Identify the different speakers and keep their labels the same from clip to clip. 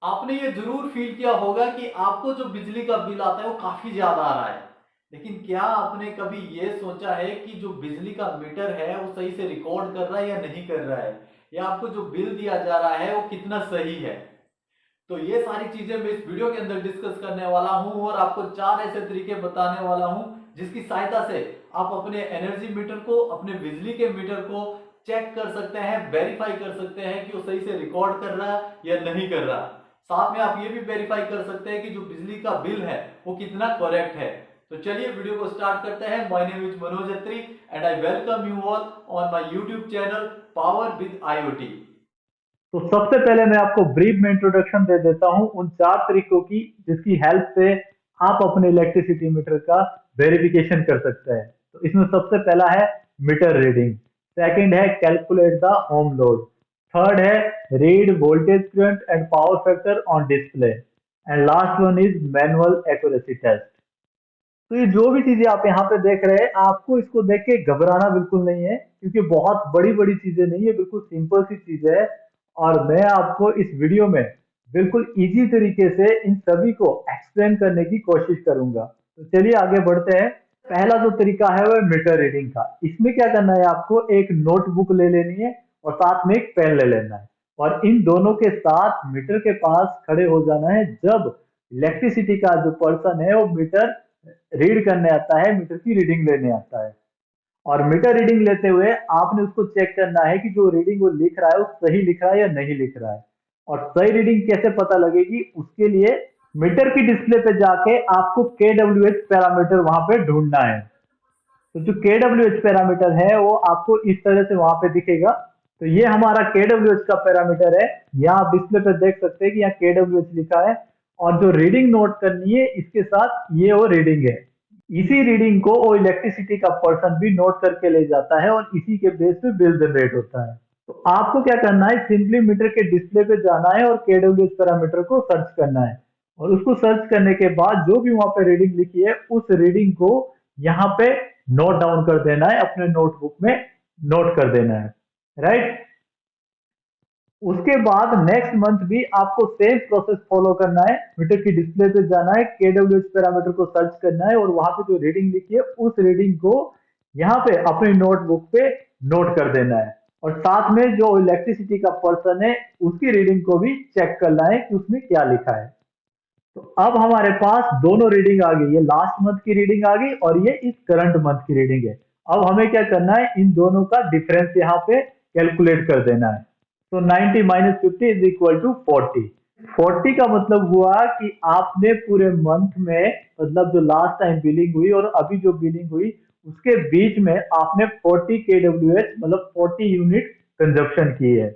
Speaker 1: आपने ये ज़रूर फ़ील किया होगा कि आपको जो बिजली का बिल आता है वो काफ़ी ज़्यादा आ रहा है। लेकिन क्या आपने कभी ये सोचा है कि जो बिजली का मीटर है वो सही से रिकॉर्ड कर रहा है या नहीं कर रहा है? या आपको जो बिल दिया जा रहा है वो कितना सही है? तो ये सारी चीज़ें मैं इस वीडियो के अंदर डिस्कस करने वाला हूँ और आपको 4 ऐसे तरीके बताने वाला हूँ जिसकी सहायता से आप अपने एनर्जी मीटर को, अपने बिजली के मीटर को चेक कर सकते हैं, वेरीफाई कर सकते हैं कि वो सही से रिकॉर्ड कर रहा है या नहीं कर रहा। साथ में आप ये भी वेरीफाई कर सकते हैं कि जो बिजली का बिल है वो कितना करेक्ट है। तो चलिए वीडियो को स्टार्ट करते हैं। My name is Manoj Atri and I welcome you all on my YouTube channel Power with IoT.
Speaker 2: तो सबसे पहले मैं आपको ब्रीफ में इंट्रोडक्शन दे देता हूं उन 4 तरीकों की जिसकी हेल्प से आप अपने इलेक्ट्रिसिटी मीटर का वेरिफिकेशन कर सकते हैं। तो इसमें सबसे पहला है मीटर रीडिंग, सेकंड है calculate the home load, third है read voltage current and power factor on display and last one is manual accuracy test. तो ये जो भी चीजें आप यहाँ पे देख रहे हैं, आपको इसको देख के घबराना बिल्कुल नहीं है, क्योंकि बहुत बड़ी बड़ी चीजें नहीं है, बिल्कुल सिंपल सी चीजें है। और मैं आपको इस वीडियो में बिल्कुल इजी तरीके से इन सभी को एक्सप्लेन करने की कोशिश करूंगा। तो चलिए आगे बढ़ते हैं। पहला जो तरीका है वो है मीटर रीडिंग का। इसमें क्या करना है, आपको एक नोटबुक ले लेनी है और साथ में एक पेन ले लेना है, और इन दोनों के साथ मीटर के पास खड़े हो जाना है जब इलेक्ट्रिसिटी का जो पर्सन है वो मीटर रीड करने आता है, मीटर की रीडिंग लेने आता है। और मीटर रीडिंग लेते हुए आपने उसको चेक करना है कि जो रीडिंग वो लिख रहा है वो सही लिख रहा है या नहीं लिख रहा है। और सही रीडिंग कैसे पता लगेगी, उसके लिए मीटर की डिस्प्ले पे जाके आपको KWH पैरामीटर वहां पे ढूंढना है। तो जो KWH पैरामीटर है वो आपको इस तरह से वहां पे दिखेगा। तो ये हमारा KWH का पैरामीटर है। यहाँ आप डिस्प्ले पे देख सकते हैं कि यहाँ KWH लिखा है, और जो रीडिंग नोट करनी है इसके साथ ये वो रीडिंग है। इसी रीडिंग को वो इलेक्ट्रिसिटी का पर्सन भी नोट करके ले जाता है और इसी के बेस पे बिल जनरेट होता है। तो आपको क्या करना है, सिंपली मीटर के डिस्प्ले पे जाना है और KWH पैरामीटर को सर्च करना है। और उसको सर्च करने के बाद जो भी वहां पे रीडिंग लिखी है उस रीडिंग को यहाँ पे नोट डाउन कर देना है, अपने नोटबुक में नोट कर देना है। राइट। उसके बाद नेक्स्ट मंथ भी आपको सेम प्रोसेस फॉलो करना है। मीटर की डिस्प्ले पे जाना है, KWH पैरामीटर को सर्च करना है, और वहां पे जो रीडिंग लिखी है उस रीडिंग को यहाँ पे अपनी नोटबुक पे नोट कर देना है। और साथ में जो इलेक्ट्रिसिटी का पर्सन है उसकी रीडिंग को भी चेक करना है कि उसमें क्या लिखा है। तो अब हमारे पास दोनों रीडिंग आ गई, ये लास्ट मंथ की रीडिंग आ गई और ये इस करंट मंथ की रीडिंग है। अब हमें क्या करना है, इन दोनों का डिफरेंस यहाँ पे कैलकुलेट कर देना है। तो 90 माइनस 50 इज इक्वल टू 40। 40 का मतलब हुआ कि आपने पूरे मंथ में, मतलब जो लास्ट टाइम बिलिंग हुई और अभी जो बिलिंग हुई, उसके बीच में आपने 40 KWH मतलब 40 यूनिट कंजप्शन की है।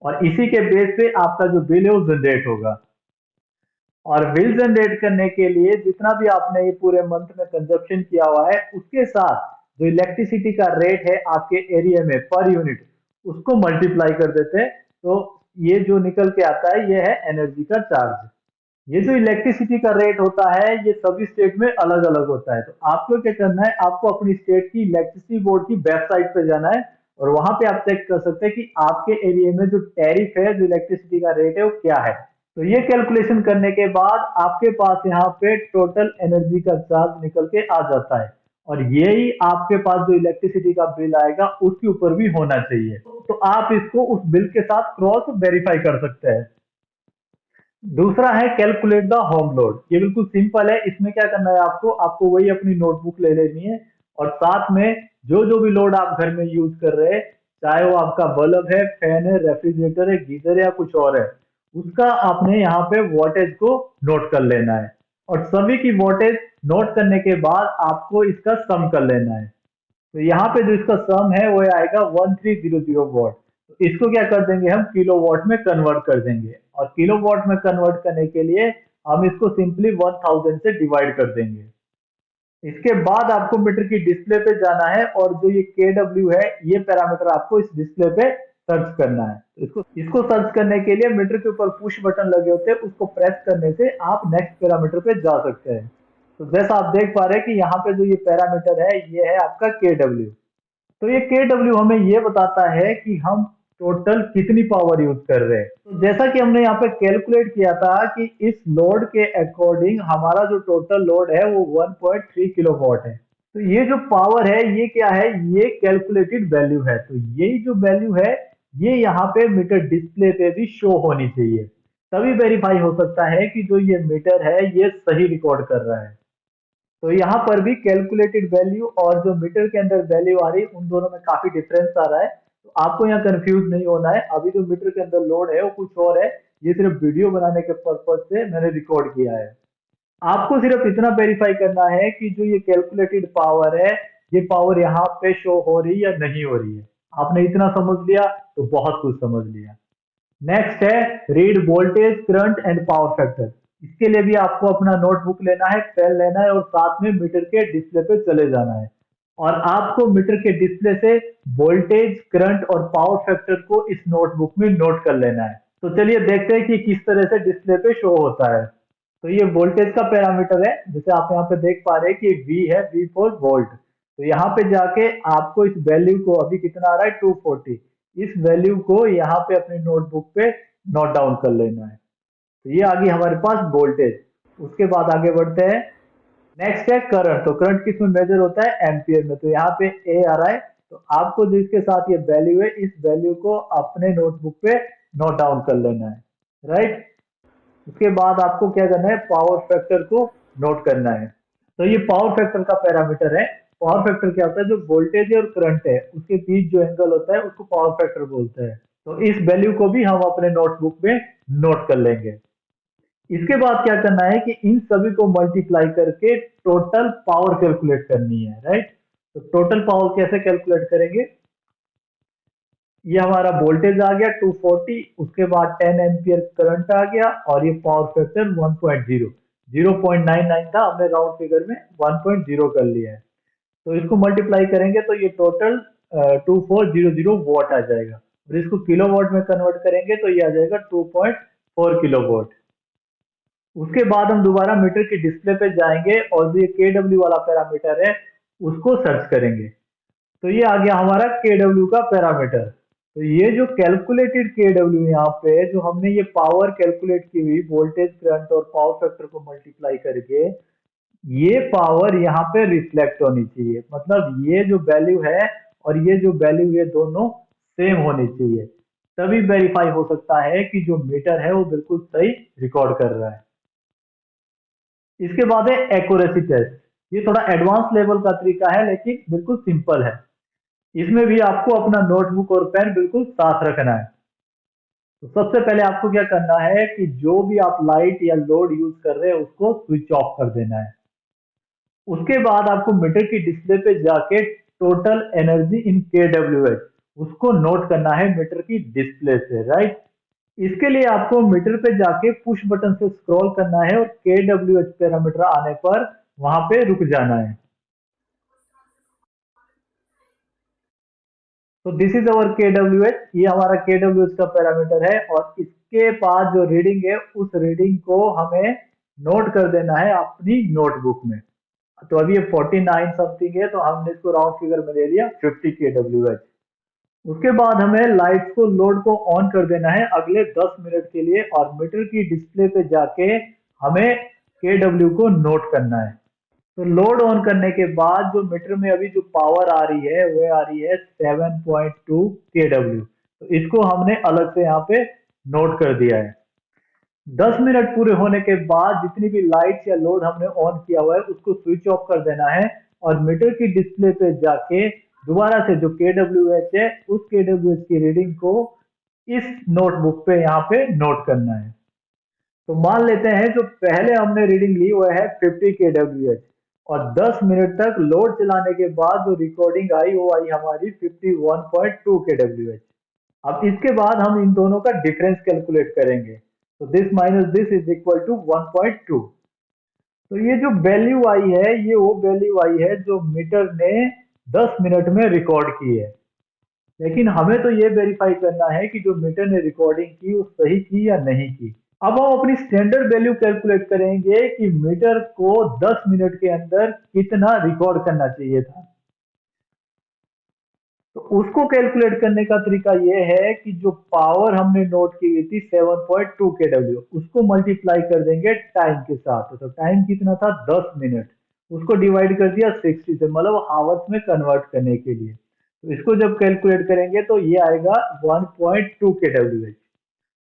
Speaker 2: और इसी के बेस पे आपका जो बिल है वो जनरेट होगा। और बिल जनरेट करने के लिए जितना भी आपने ये पूरे मंथ में कंजप्शन किया हुआ है उसके साथ जो इलेक्ट्रिसिटी का रेट है आपके एरिया में पर यूनिट, उसको मल्टीप्लाई कर देते हैं। तो ये जो निकल के आता है ये है एनर्जी का चार्ज। ये जो इलेक्ट्रिसिटी का रेट होता है ये सभी स्टेट में अलग अलग होता है। तो आपको क्या करना है, आपको अपनी स्टेट की इलेक्ट्रिसिटी बोर्ड की वेबसाइट पे जाना है, और वहां पे आप चेक कर सकते हैं कि आपके एरिया में जो टैरिफ है, जो इलेक्ट्रिसिटी का रेट है वो क्या है। तो ये कैलकुलेशन करने के बाद आपके पास यहाँ पे टोटल एनर्जी का चार्ज निकल के आ जाता है, और यही आपके पास जो इलेक्ट्रिसिटी का बिल आएगा उसके ऊपर भी होना चाहिए। तो आप इसको उस बिल के साथ क्रॉस वेरीफाई कर सकते हैं। दूसरा है कैलकुलेट द होम लोड। ये बिल्कुल सिंपल है। इसमें क्या करना है, आपको आपको वही अपनी नोटबुक ले लेनी है, और साथ में जो जो भी लोड आप घर में यूज कर रहे हैं, चाहे वो आपका बल्ब है, फैन है, रेफ्रिजरेटर है, गीजर है या कुछ और है, उसका आपने यहाँ पे वोल्टेज को नोट कर लेना है। और सभी की वोल्टेज नोट करने के बाद आपको इसका सम कर लेना है। तो यहाँ पे जो इसका सम है वो आएगा 1300 वॉट। तो इसको क्या कर देंगे, हम किलो वॉट में कन्वर्ट कर देंगे, और किलो वॉट में कन्वर्ट करने के लिए हम इसको सिंपली 1000 से डिवाइड कर देंगे। इसके बाद आपको मीटर की डिस्प्ले पे जाना है, और जो ये KW है ये पैरामीटर आपको इस डिस्प्ले पे सर्च करना है। तो इसको इसको सर्च करने के लिए मीटर के ऊपर पुश बटन लगे होते हैं, उसको प्रेस करने से आप नेक्स्ट पैरामीटर पे जा सकते हैं। तो जैसा आप देख पा रहे हैं कि यहाँ पे जो ये पैरामीटर है ये है आपका KW। तो ये KW हमें ये बताता है कि हम टोटल कितनी पावर यूज कर रहे हैं। तो जैसा कि हमने यहाँ पे कैलकुलेट किया था कि इस लोड के अकॉर्डिंग हमारा जो टोटल लोड है वो 1.3 किलोवाट है। तो ये जो पावर है ये क्या है, ये कैलकुलेटेड वैल्यू है। तो यही जो वैल्यू है ये यहाँ पे मीटर डिस्प्ले पे भी शो होनी चाहिए, तभी वेरीफाई हो सकता है कि जो ये मीटर है ये सही रिकॉर्ड कर रहा है। तो यहाँ पर भी कैलकुलेटेड वैल्यू और जो मीटर के अंदर वैल्यू आ रही है उन दोनों में काफी डिफरेंस आ रहा है। तो आपको यहाँ कंफ्यूज नहीं होना है, अभी जो मीटर के अंदर लोड है वो कुछ और है, ये सिर्फ वीडियो बनाने के पर्पज से मैंने रिकॉर्ड किया है। आपको सिर्फ इतना वेरीफाई करना है कि जो ये कैलकुलेटेड पावर है ये पावर यहाँ पे शो हो रही है या नहीं हो रही है। आपने इतना समझ लिया तो बहुत कुछ समझ लिया। नेक्स्ट है read voltage current and power factor. इसके लिए भी आपको अपना नोटबुक लेना है, पेन लेना है और साथ में मीटर के डिस्प्ले पे चले जाना है और आपको मीटर के डिस्प्ले से वोल्टेज करंट और पावर फैक्टर को इस नोटबुक में नोट कर लेना है। तो चलिए देखते हैं कि किस तरह से डिस्प्ले पे शो होता है। तो ये वोल्टेज का पैरामीटर है, जैसे आप यहाँ पे देख पा रहे हैं कि V है, V फॉर वोल्ट। तो यहाँ पे जाके आपको इस वैल्यू को, अभी कितना आ रहा है 240, इस वैल्यू को यहाँ पे अपनी नोटबुक पे नोट डाउन कर लेना है। तो ये आ गई हमारे पास वोल्टेज। उसके बाद आगे बढ़ते हैं। नेक्स्ट है करंट। तो करंट किस में मेजर होता है, एम्पियर में। तो यहाँ पे ए आ रहा है, तो आपको जिसके साथ ये वैल्यू है इस वैल्यू को अपने नोटबुक पे नोट डाउन कर लेना है, राइट। उसके बाद आपको क्या करना है, पावर फैक्टर को नोट करना है। तो ये पावर फैक्टर का पैरामीटर है। पावर फैक्टर क्या होता है, जो वोल्टेज है और करंट है उसके बीच जो एंगल होता है उसको पावर फैक्टर बोलते हैं। तो इस वैल्यू को भी हम अपने नोटबुक में नोट कर लेंगे। इसके बाद क्या करना है कि इन सभी को मल्टीप्लाई करके टोटल पावर कैलकुलेट करनी है, राइट। तो टोटल पावर कैसे कैलकुलेट करेंगे, ये हमारा वोल्टेज आ गया 240, उसके बाद 10 एम्पियर करंट आ गया और ये पावर फैक्टर 1.0, 0.99 था, हमने राउंड फिगर में 1.0 कर लिया है। तो इसको मल्टीप्लाई करेंगे तो ये टोटल 2400 वॉट आ जाएगा और इसको किलोवाट में कन्वर्ट करेंगे तो ये आ जाएगा 2.4 किलोवाट। उसके बाद हम दोबारा मीटर की डिस्प्ले पे जाएंगे और जो ये KW वाला पैरामीटर है उसको सर्च करेंगे। तो ये आ गया हमारा KW का पैरामीटर। तो ये जो कैलकुलेटेड KW यहाँ पे जो हमने ये पावर कैलकुलेट की हुई वोल्टेज करंट और पावर फैक्टर को मल्टीप्लाई करके, ये पावर यहाँ पे रिफ्लेक्ट होनी चाहिए। मतलब ये जो वैल्यू है और ये जो वैल्यू, ये दोनों सेम होनी चाहिए, तभी वेरीफाई हो सकता है कि जो मीटर है वो बिल्कुल सही रिकॉर्ड कर रहा है। इसके बाद है एक्यूरेसी टेस्ट। ये थोड़ा एडवांस लेवल का तरीका है लेकिन बिल्कुल सिंपल है। इसमें भी आपको अपना नोटबुक और पेन बिल्कुल साथ रखना है। तो सबसे पहले आपको क्या करना है कि जो भी आप लाइट या लोड यूज कर रहे हैं उसको स्विच ऑफ कर देना है। उसके बाद आपको मीटर की डिस्प्ले पे जाके टोटल एनर्जी इन KWH उसको नोट करना है मीटर की डिस्प्ले से, राइट। इसके लिए आपको मीटर पे जाके पुश बटन से स्क्रॉल करना है और KWH पैरामीटर आने पर वहां पे रुक जाना है। तो दिस इज अवर KWH, ये हमारा KWH का पैरामीटर है और इसके पास जो रीडिंग है उस रीडिंग को हमें नोट कर देना है अपनी नोटबुक में। तो अभी ये 49 समथिंग है तो हमने इसको राउंड फिगर में ले लिया 50 KWH। उसके बाद हमें लाइट्स को, लोड को ऑन कर देना है अगले 10 मिनट के लिए और मीटर की डिस्प्ले पे जाके हमें KW को नोट करना है। तो लोड ऑन करने के बाद जो मीटर में अभी जो पावर आ रही है वो आ रही है 7.2 KW। तो इसको हमने अलग से यहाँ पे नोट कर दिया है। 10 मिनट पूरे होने के बाद जितनी भी लाइट्स या लोड हमने ऑन किया हुआ है उसको स्विच ऑफ कर देना है और मीटर की डिस्प्ले पे जाके दोबारा से जो KWH है उस KWH की रीडिंग को इस नोटबुक पे यहाँ पे नोट करना है। तो मान लेते हैं जो पहले हमने रीडिंग ली वो है 50 KWH और 10 मिनट तक लोड चलाने के बाद जो रिकॉर्डिंग आई वो आई हमारी 51.2 KWH। अब इसके बाद हम इन दोनों का डिफरेंस कैलकुलेट करेंगे। तो this minus this is equal to 1.2। तो ये जो वैल्यू आई है ये वो वैल्यू आई है जो मीटर ने 10 मिनट में रिकॉर्ड की है। लेकिन हमें तो ये वेरीफाई करना है कि जो मीटर ने रिकॉर्डिंग की वो सही की या नहीं की। अब हम अपनी स्टैंडर्ड वैल्यू कैलकुलेट करेंगे कि मीटर को 10 मिनट के अंदर कितना रिकॉर्ड करना चाहिए था। तो उसको कैलकुलेट करने का तरीका ये है कि जो पावर हमने नोट की हुई थी 7.2 kW, उसको मल्टीप्लाई कर देंगे टाइम के साथ। तो टाइम कितना था, 10 मिनट। उसको डिवाइड कर दिया 60 से, मतलब हावर्स में कन्वर्ट करने के लिए। तो इसको जब कैलकुलेट करेंगे तो ये आएगा 1.2 kWh।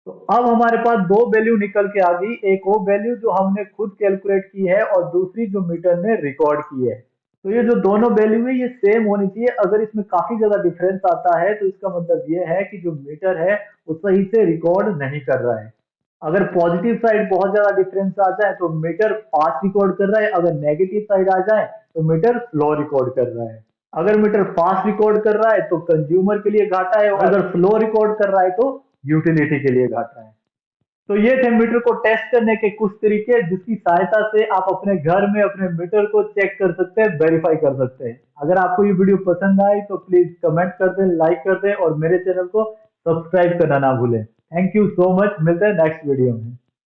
Speaker 2: तो अब हमारे पास दो वैल्यू निकल के आ गई, एक वो वैल्यू जो हमने खुद कैलकुलेट की है और दूसरी जो मीटर ने रिकॉर्ड की है। तो ये जो दोनों वैल्यू है ये सेम होनी चाहिए। अगर इसमें काफी ज्यादा डिफरेंस आता है तो इसका मतलब ये है कि जो मीटर है वो सही से रिकॉर्ड नहीं कर रहा है। अगर पॉजिटिव साइड बहुत ज्यादा डिफरेंस आ जाए तो मीटर फास्ट रिकॉर्ड कर रहा है, अगर नेगेटिव साइड आ जाए तो मीटर स्लो रिकॉर्ड कर रहा है। अगर मीटर फास्ट रिकॉर्ड कर रहा है तो कंज्यूमर के लिए घाटा है, और अगर स्लो रिकॉर्ड कर रहा है तो यूटिलिटी के लिए घाटा है। तो ये थे मीटर को टेस्ट करने के कुछ तरीके, जिसकी सहायता से आप अपने घर में अपने मीटर को चेक कर सकते हैं, वेरीफाई कर सकते हैं। अगर आपको ये वीडियो पसंद आए तो प्लीज कमेंट कर दें, लाइक कर दें और मेरे चैनल को सब्सक्राइब करना ना भूलें। थैंक यू सो मच, मिलते हैं नेक्स्ट वीडियो में।